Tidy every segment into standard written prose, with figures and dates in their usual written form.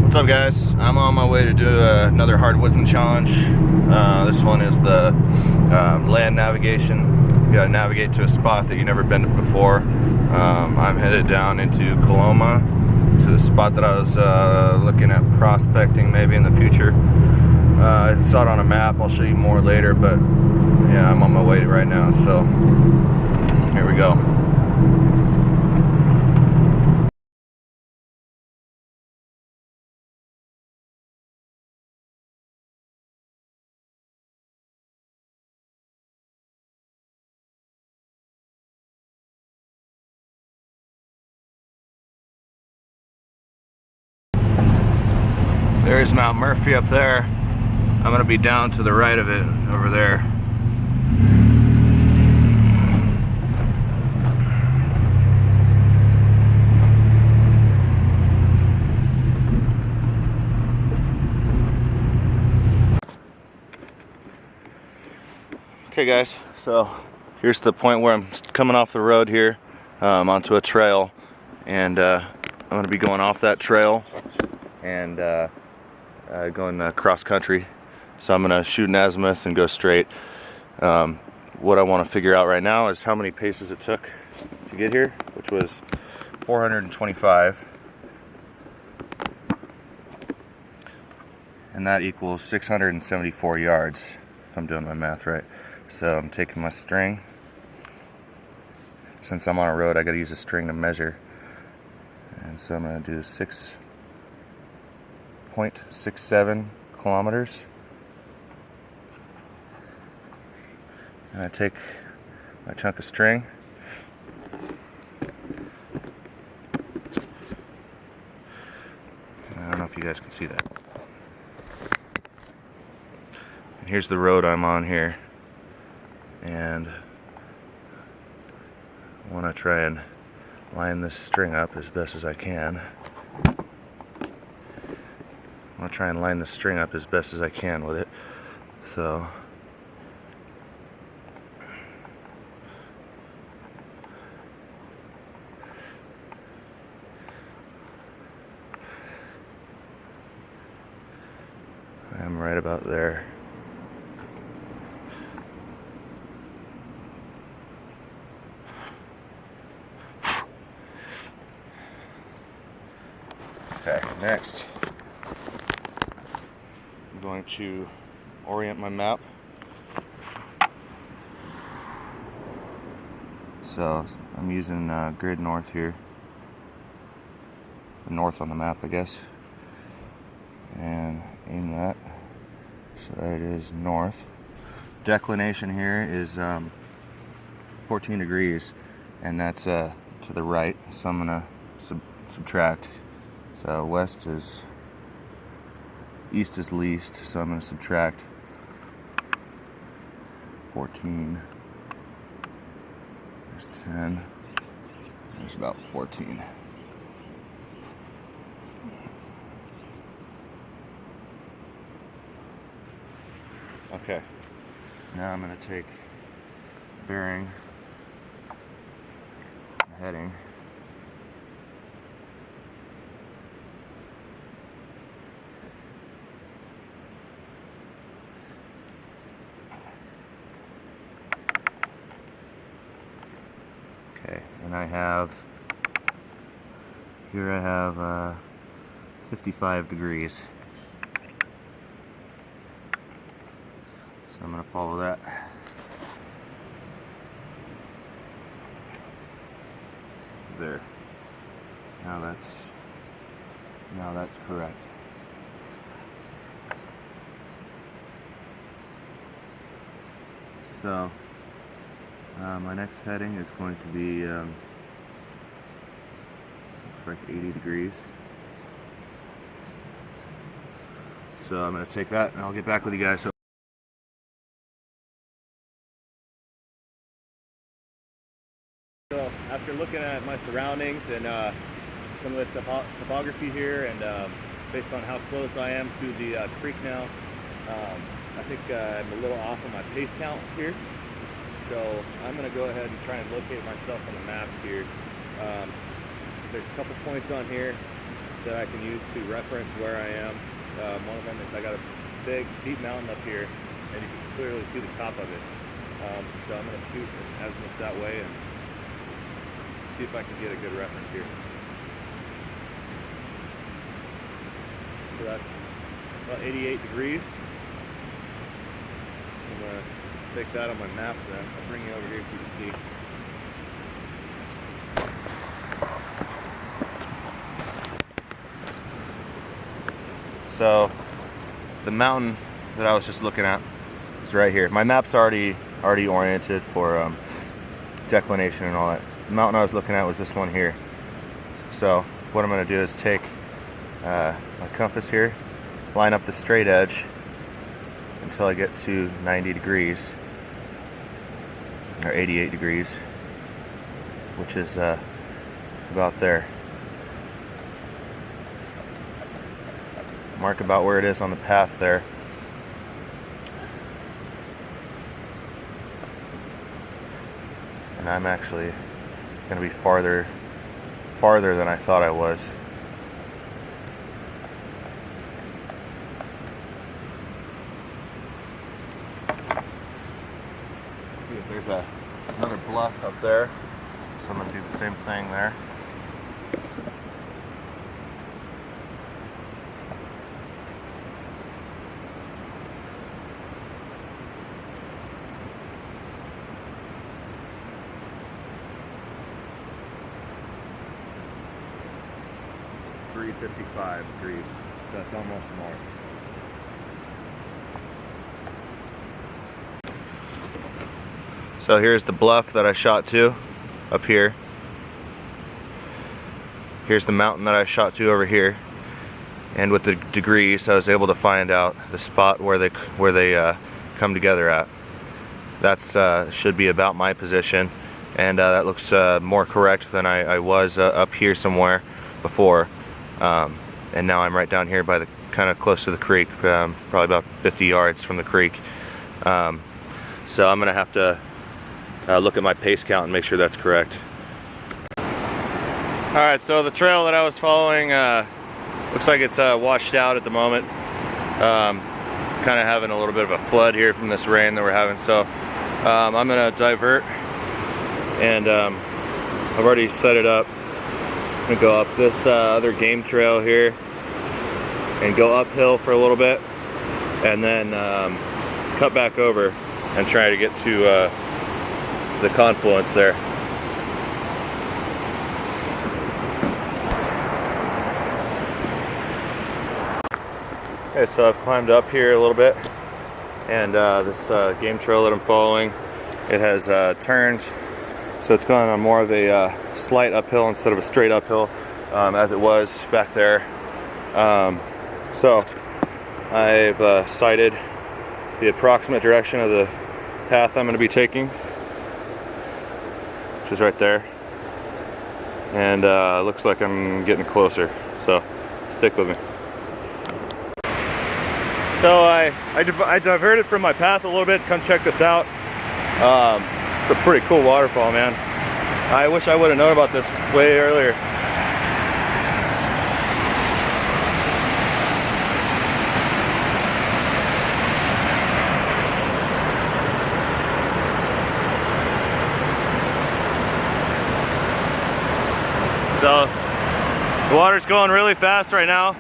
What's up, guys? I'm on my way to do another Hardwoodsman challenge. This one is the land navigation. You gotta navigate to a spot that you've never been to before. I'm headed down into Coloma to the spot that I was looking at prospecting maybe in the future. I saw it on a map. I'll show you more later, but yeah, I'm on my way right now, so here we go. There's Mount Murphy up there. I'm going to be down to the right of it over there. Okay, guys, so here's the point where I'm coming off the road here onto a trail, and I'm going to be going off that trail and going cross country. So I'm gonna shoot an azimuth and go straight. What I want to figure out right now is how many paces it took to get here, which was 425, and that equals 674 yards if I'm doing my math right. So I'm taking my string. Since I'm on a road, I gotta use a string to measure, and so I'm gonna do 6.67 kilometers. And I take my chunk of string, I don't know if you guys can see that. And here's the road I'm on here, and I want to try and line this string up as best as I can. I'm going to try and line the string up as best as I can with it. So I'm right about there. Okay, next I'm going to orient my map. So I'm using grid north here, north on the map, I guess, and aim that so that it is north. Declination here is 14 degrees, and that's to the right, so I'm gonna subtract. So west is east is least, so I'm going to subtract 14. There's 10. There's about 14. Okay. Now I'm going to take bearing, heading. Okay, and I have, here I have 55 degrees. So I'm going to follow that. There. Now that's correct. So my next heading is going to be looks like 80 degrees. So I'm going to take that and I'll get back with you guys. So after looking at my surroundings and some of the topography here, and based on how close I am to the creek now, I think I'm a little off on my pace count here. So I'm going to go ahead and try and locate myself on the map here. There's a couple points on here that I can use to reference where I am. One of them is I got a big steep mountain up here, and you can clearly see the top of it. So I'm going to shoot an azimuth that way and see if I can get a good reference here. So that's about 88 degrees. I'm going to take that on my map then. I'll bring you over here so you can see. So the mountain that I was just looking at is right here. My map's already oriented for declination and all that. The mountain I was looking at was this one here. So what I'm going to do is take my compass here, line up the straight edge until I get to 90 degrees or 88 degrees, which is about there. Mark about where it is on the path there. And I'm actually going to be farther than I thought I was. There's another bluff up there, so I'm going to do the same thing there. .55 degrees. That's almost north. So here's the bluff that I shot to up here. Here's the mountain that I shot to over here. And with the degrees, I was able to find out the spot where they come together at. That's should be about my position, and that looks more correct than I was up here somewhere before. And now I'm right down here by the kind of close to the creek, probably about 50 yards from the creek. So I'm gonna have to look at my pace count and make sure that's correct. Alright, so the trail that I was following looks like it's washed out at the moment. Kind of having a little bit of a flood here from this rain that we're having, so I'm gonna divert, and I've already set it up. I'm gonna go up this other game trail here and go uphill for a little bit, and then cut back over and try to get to the confluence there. Okay, so I've climbed up here a little bit, and this game trail that I'm following, it has turned, so it's going on more of a slight uphill instead of a straight uphill, as it was back there. So I've sighted the approximate direction of the path I'm going to be taking, which is right there, and looks like I'm getting closer, so stick with me. So I diverted from my path a little bit. Come check this out. It's a pretty cool waterfall, man. I wish I would have known about this way earlier. So the water's going really fast right now.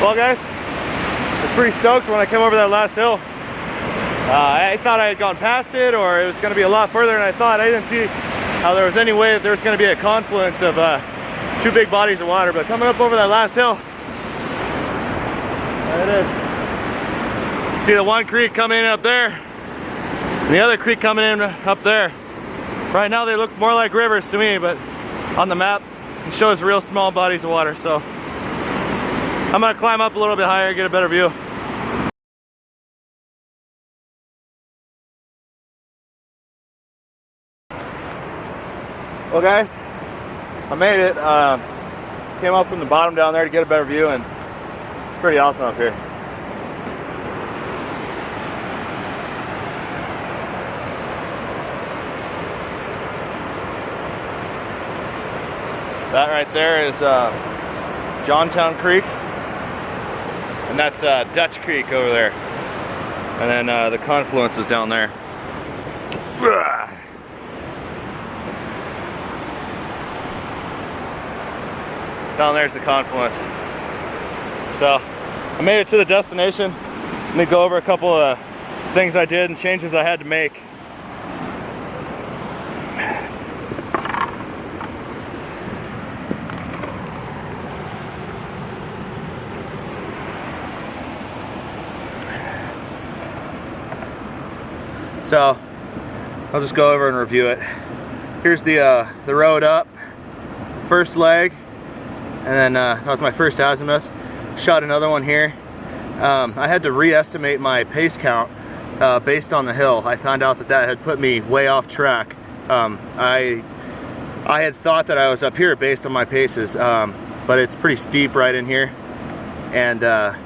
Well guys, I was pretty stoked when I came over that last hill. I thought I had gone past it, or it was going to be a lot further than I thought. I didn't see how there was any way that there was going to be a confluence of two big bodies of water, but coming up over that last hill, there it is. See the one creek coming in up there, and the other creek coming in up there. Right now they look more like rivers to me, but on the map it shows real small bodies of water, so I'm gonna climb up a little bit higher, get a better view. Well guys, I made it. Came up from the bottom down there to get a better view, and it's pretty awesome up here. That right there is Johntown Creek, and that's Dutch Creek over there, and then the confluence is down there. Down there's the confluence. So I made it to the destination. Let me go over a couple of things I did and changes I had to make. So I'll just go over and review it. Here's the road up, first leg, and then that was my first azimuth. Shot another one here. I had to re-estimate my pace count based on the hill. I found out that that had put me way off track. I had thought that I was up here based on my paces, but it's pretty steep right in here, and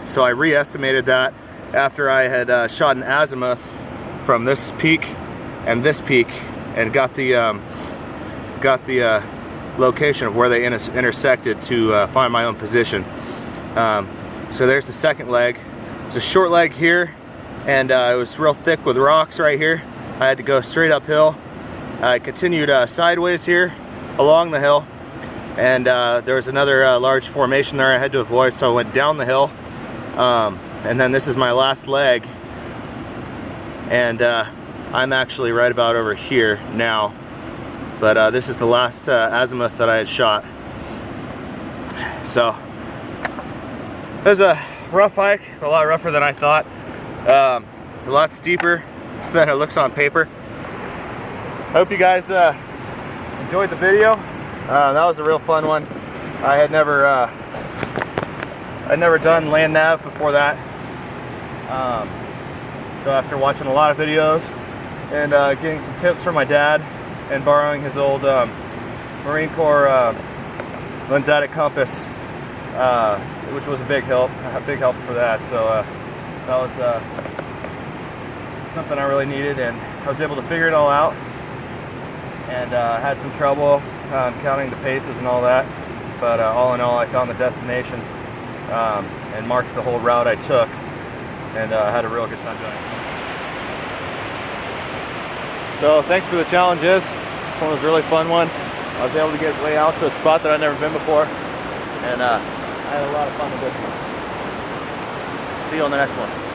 so I re-estimated that after I had shot an azimuth from this peak and this peak, and got the location of where they intersected to find my own position. So there's the second leg. There's a short leg here, and it was real thick with rocks right here. I had to go straight uphill. I continued sideways here along the hill, and there was another large formation there I had to avoid, so I went down the hill. And then this is my last leg, and I'm actually right about over here now, but this is the last azimuth that I had shot. So it was a rough hike, a lot rougher than I thought, a lot steeper than it looks on paper. I hope you guys enjoyed the video. That was a real fun one. I had never done land nav before that. So after watching a lot of videos and getting some tips from my dad and borrowing his old Marine Corps lensatic compass, which was a big help for that. So that was something I really needed, and I was able to figure it all out, and had some trouble counting the paces and all that, but all in all I found the destination and marked the whole route I took, and had a real good time doing it. So thanks for the challenges. This one was a really fun one. I was able to get way out to a spot that I'd never been before, and I had a lot of fun with it. See you on the next one.